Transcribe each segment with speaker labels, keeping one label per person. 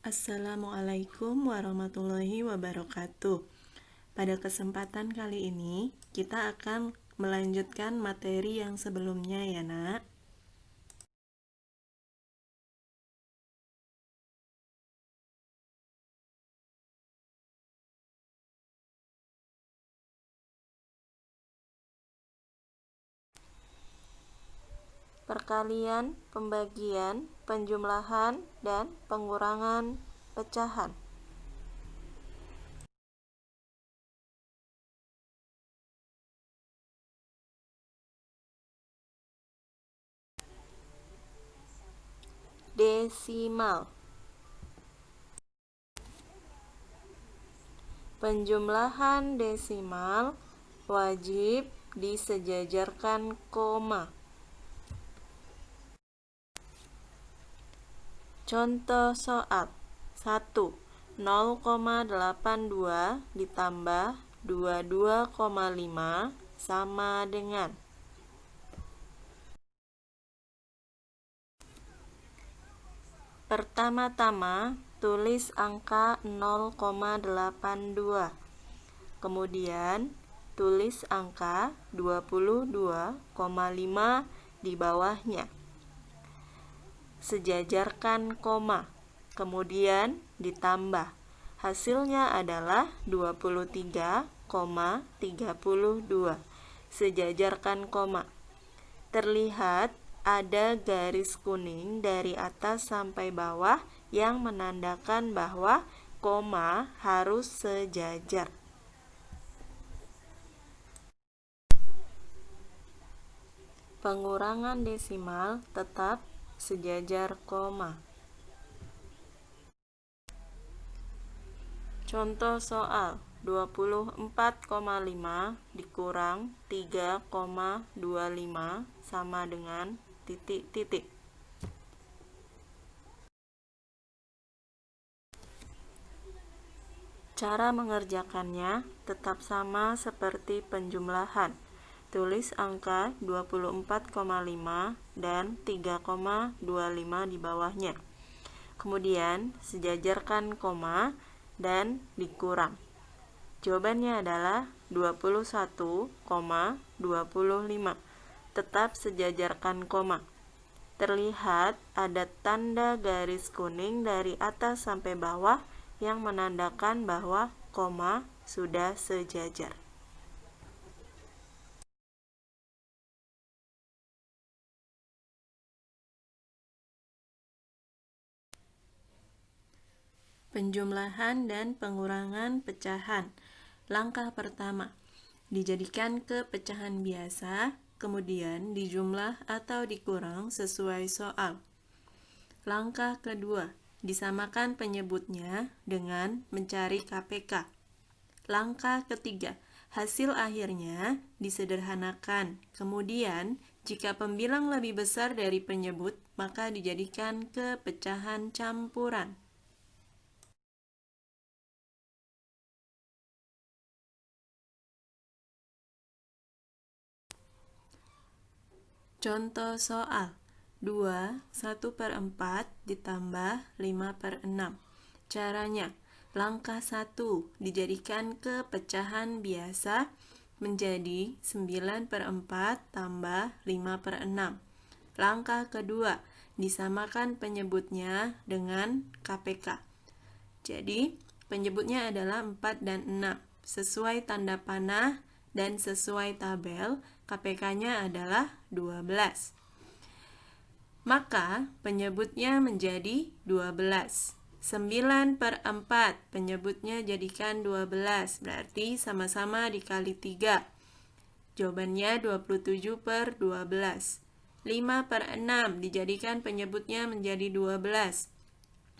Speaker 1: Assalamualaikum warahmatullahi wabarakatuh. Pada kesempatan kali ini, kita akan melanjutkan materi yang sebelumnya ya, Nak. Perkalian, pembagian, penjumlahan, dan pengurangan pecahan. Desimal. Penjumlahan desimal wajib disejajarkan koma. Contoh soal 1. 0,82 ditambah 22,5 sama dengan. Pertama-tama tulis angka 0,82. Kemudian tulis angka 22,5 di bawahnya. Sejajarkan koma, kemudian ditambah. Hasilnya adalah 23,32. Sejajarkan koma. Terlihat ada garis kuning dari atas sampai bawah yang menandakan bahwa koma harus sejajar. Pengurangan desimal tetap sejajar koma. Contoh soal 24,5 dikurang 3,25 sama dengan titik-titik. Cara mengerjakannya tetap sama seperti penjumlahan. Tulis angka 24,5 dan 3,25 di bawahnya. Kemudian sejajarkan koma dan dikurang. Jawabannya adalah 21,25. Tetap sejajarkan koma. Terlihat ada tanda garis kuning dari atas sampai bawah yang menandakan bahwa koma sudah sejajar. Penjumlahan dan pengurangan pecahan. Langkah pertama, dijadikan ke pecahan biasa, kemudian dijumlah atau dikurang sesuai soal. Langkah kedua, disamakan penyebutnya dengan mencari KPK. Langkah ketiga, hasil akhirnya disederhanakan. Kemudian, jika pembilang lebih besar dari penyebut, maka dijadikan ke pecahan campuran. Contoh soal 2, 1/4 ditambah 5/6. Caranya, langkah 1 dijadikan ke pecahan biasa menjadi 9/4 tambah 5/6. Langkah kedua, disamakan penyebutnya dengan KPK. Jadi, penyebutnya adalah 4 dan 6. Sesuai tanda panah dan sesuai tabel, KPK-nya adalah 12. Maka penyebutnya menjadi 12. 9/4 penyebutnya jadikan 12, berarti sama-sama dikali 3. Jawabannya 27/12. 5/6 dijadikan penyebutnya menjadi 12.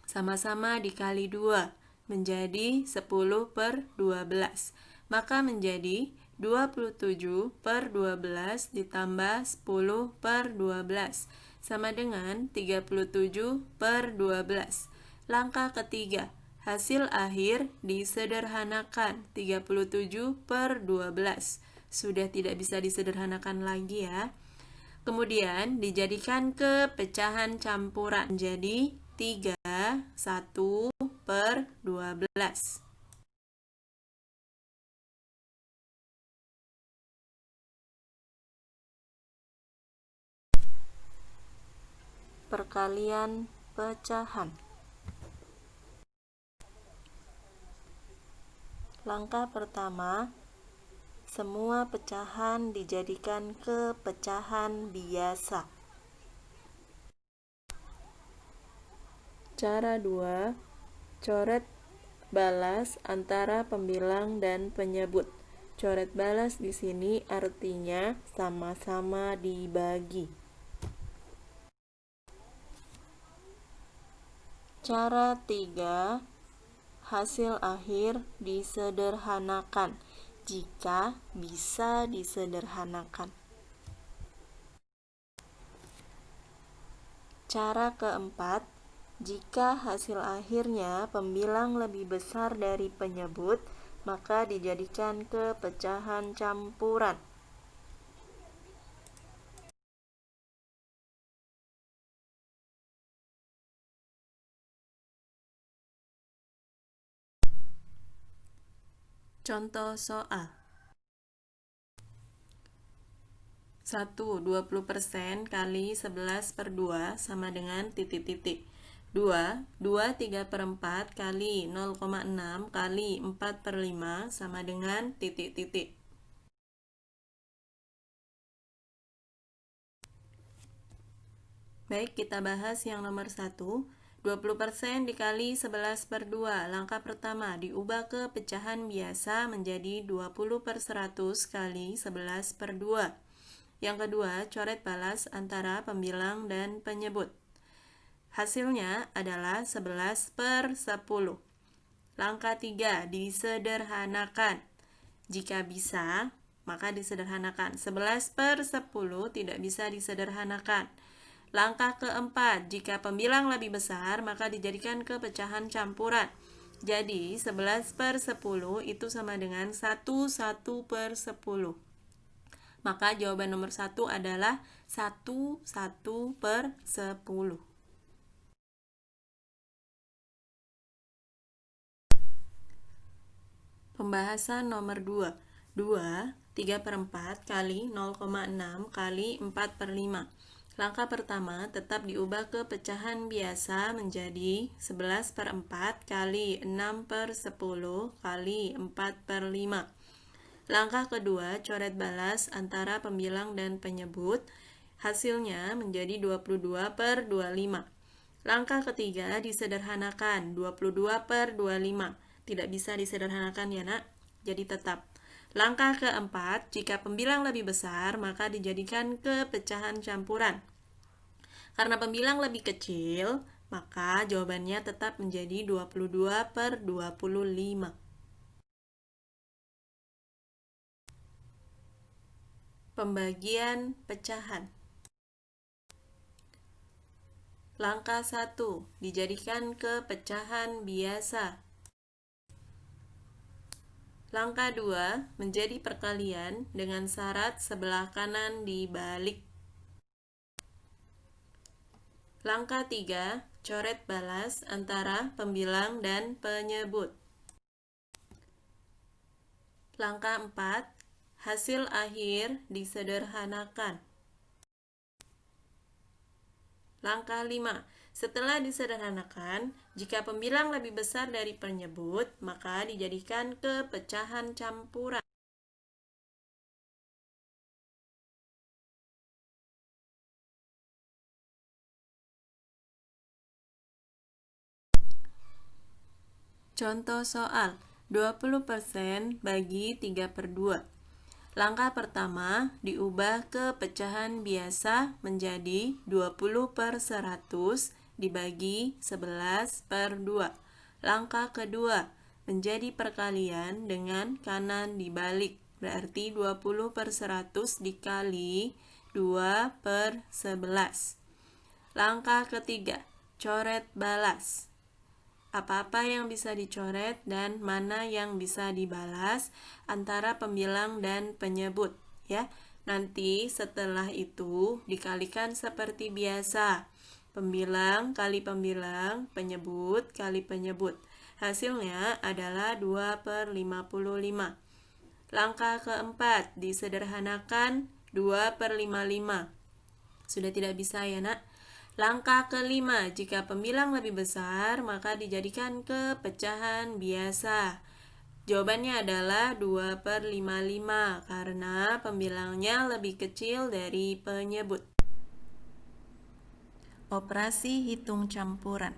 Speaker 1: Sama-sama dikali 2, menjadi 10/12. Maka menjadi 27/12 ditambah 10/12 sama dengan 37/12. Langkah ketiga, hasil akhir disederhanakan. 37/12 sudah tidak bisa disederhanakan lagi ya. Kemudian dijadikan ke pecahan campuran. Jadi 3, 1/12. Perkalian pecahan. Langkah pertama, semua pecahan dijadikan ke pecahan biasa. Cara 2, coret balas antara pembilang dan penyebut. Coret balas di sini artinya sama-sama dibagi. Cara 3, hasil akhir disederhanakan jika bisa disederhanakan. Cara keempat, jika hasil akhirnya pembilang lebih besar dari penyebut, maka dijadikan ke pecahan campuran. Contoh soal. 1. 20% kali 11/2 sama dengan titik-titik. 2. 3/4 kali 0,6 kali 4/5 sama dengan titik-titik. Baik, kita bahas yang nomor 1. 20% dikali 11/2. Langkah pertama, diubah ke pecahan biasa menjadi 20/100 kali 11/2. Yang kedua, coret balas antara pembilang dan penyebut. Hasilnya adalah 11/10. Langkah 3, disederhanakan. Jika bisa, maka disederhanakan. 11/10 tidak bisa disederhanakan. Langkah keempat, jika pembilang lebih besar, maka dijadikan ke pecahan campuran. Jadi, 11/10 itu sama dengan 1/10. Maka jawaban nomor 1 adalah 1/10. Pembahasan nomor 2. 3/4 kali 0,6 kali 4/5. Langkah pertama tetap diubah ke pecahan biasa menjadi 11/4 kali 6/10 kali 4/5. Langkah kedua, coret balas antara pembilang dan penyebut. Hasilnya menjadi 22/25. Langkah ketiga, disederhanakan. 22/25. Tidak bisa disederhanakan ya nak, jadi tetap. Langkah keempat, jika pembilang lebih besar, maka dijadikan ke pecahan campuran. Karena pembilang lebih kecil, maka jawabannya tetap menjadi 22/25. Pembagian pecahan. Langkah 1, dijadikan ke pecahan biasa. Langkah 2, menjadi perkalian dengan syarat sebelah kanan dibalik. Langkah 3, coret balas antara pembilang dan penyebut. Langkah 4, hasil akhir disederhanakan. Langkah 5, setelah disederhanakan, jika pembilang lebih besar dari penyebut, maka dijadikan ke pecahan campuran. Contoh soal, 20% bagi 3/2. Langkah pertama, diubah ke pecahan biasa menjadi 20/100 dibagi 11/2. Langkah kedua, menjadi perkalian dengan kanan dibalik. Berarti 20/100 dikali 2/11. Langkah ketiga, coret balas. Apa-apa yang bisa dicoret dan mana yang bisa dibalas antara pembilang dan penyebut ya. Nanti setelah itu dikalikan seperti biasa. pembilang kali pembilang, penyebut kali penyebut. Hasilnya adalah 2/55. Langkah keempat, disederhanakan 2/55. Sudah tidak bisa ya nak? Langkah kelima, jika pembilang lebih besar, maka dijadikan ke pecahan biasa. Jawabannya adalah 2/55 karena pembilangnya lebih kecil dari penyebut. Operasi hitung campuran.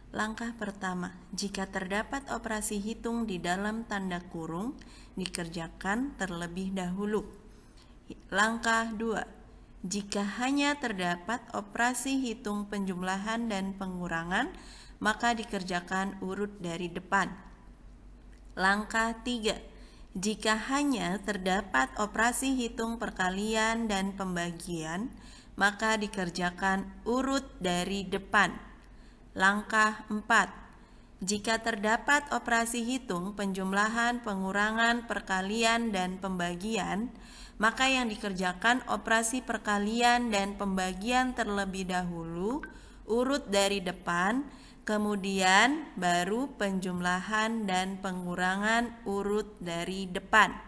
Speaker 1: Langkah pertama, jika terdapat operasi hitung di dalam tanda kurung, dikerjakan terlebih dahulu. Langkah 2, jika hanya terdapat operasi hitung penjumlahan dan pengurangan, maka dikerjakan urut dari depan. Langkah 3, jika hanya terdapat operasi hitung perkalian dan pembagian, maka dikerjakan urut dari depan. Langkah 4, jika terdapat operasi hitung penjumlahan, pengurangan, perkalian, dan pembagian, maka yang dikerjakan operasi perkalian dan pembagian terlebih dahulu, urut dari depan, kemudian baru penjumlahan dan pengurangan urut dari depan.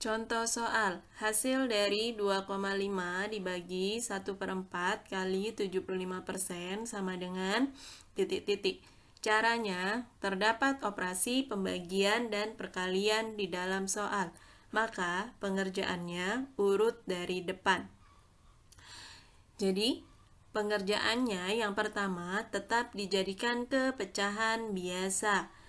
Speaker 1: Contoh soal, hasil dari 2,5 dibagi 1/4 kali 75% sama dengan titik-titik. Caranya, terdapat operasi pembagian dan perkalian di dalam soal, maka pengerjaannya urut dari depan. Jadi, pengerjaannya yang pertama tetap dijadikan ke pecahan biasa.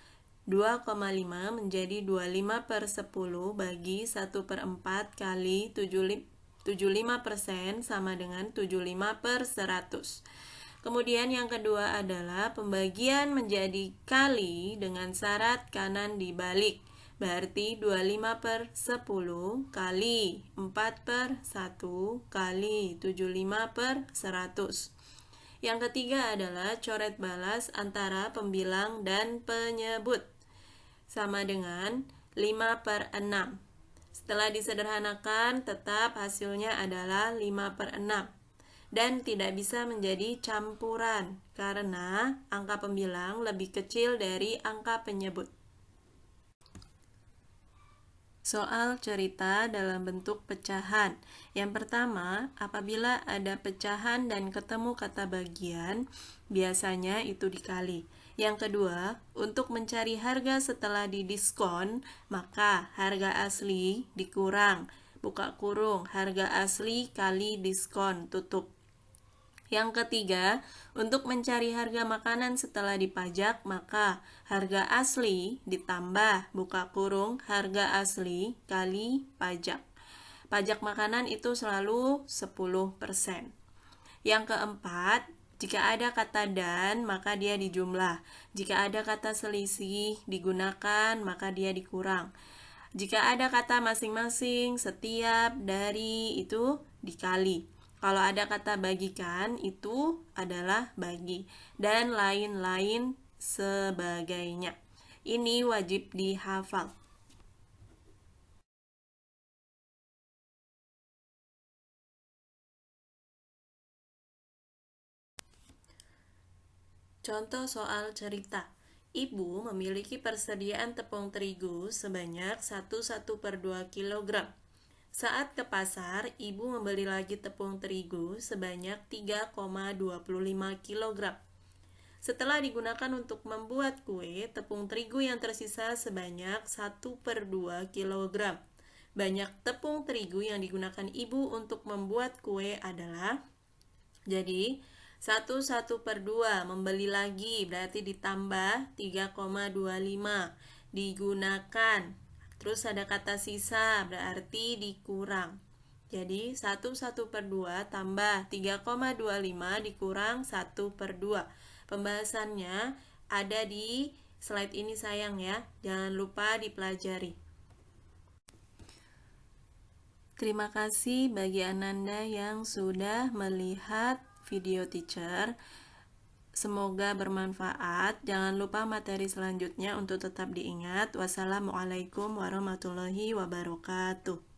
Speaker 1: 2,5 menjadi 25/10 bagi 1/4 kali 75% sama dengan 75/100. Kemudian yang kedua adalah pembagian menjadi kali dengan syarat kanan dibalik. Berarti 25/10 kali 4/1 kali 75/100. Yang ketiga adalah coret balas antara pembilang dan penyebut. Sama dengan 5/6. Setelah disederhanakan, tetap hasilnya adalah 5/6. Dan tidak bisa menjadi campuran karena angka pembilang lebih kecil dari angka penyebut. Soal cerita dalam bentuk pecahan. Yang pertama, apabila ada pecahan dan ketemu kata bagian, biasanya itu dikali. Yang kedua, untuk mencari harga setelah didiskon, maka harga asli dikurang, buka kurung, harga asli kali diskon, tutup. Yang ketiga, untuk mencari harga makanan setelah dipajak, maka harga asli ditambah, buka kurung, harga asli kali pajak. Pajak makanan itu selalu 10%. Yang keempat, jika ada kata dan, maka dia dijumlah. Jika ada kata selisih digunakan, maka dia dikurang. Jika ada kata masing-masing, setiap, dari, itu dikali. Kalau ada kata bagikan, itu adalah bagi, dan lain-lain sebagainya. Ini wajib dihafal. Contoh soal cerita. Ibu memiliki persediaan tepung terigu sebanyak 1/2 kg. Saat ke pasar, ibu membeli lagi tepung terigu sebanyak 3,25 kg. Setelah digunakan untuk membuat kue, tepung terigu yang tersisa sebanyak 1/2 kg. Banyak tepung terigu yang digunakan ibu untuk membuat kue adalah, jadi 1/2 membeli lagi berarti ditambah 3,25 digunakan. Terus ada kata sisa berarti dikurang. Jadi 1/2 tambah 3,25 dikurang 1/2. Pembahasannya ada di slide ini sayang ya. Jangan lupa dipelajari. Terima kasih bagi Ananda yang sudah melihat video teacher. Semoga bermanfaat. Jangan lupa materi selanjutnya untuk tetap diingat. Wassalamualaikum warahmatullahi wabarakatuh.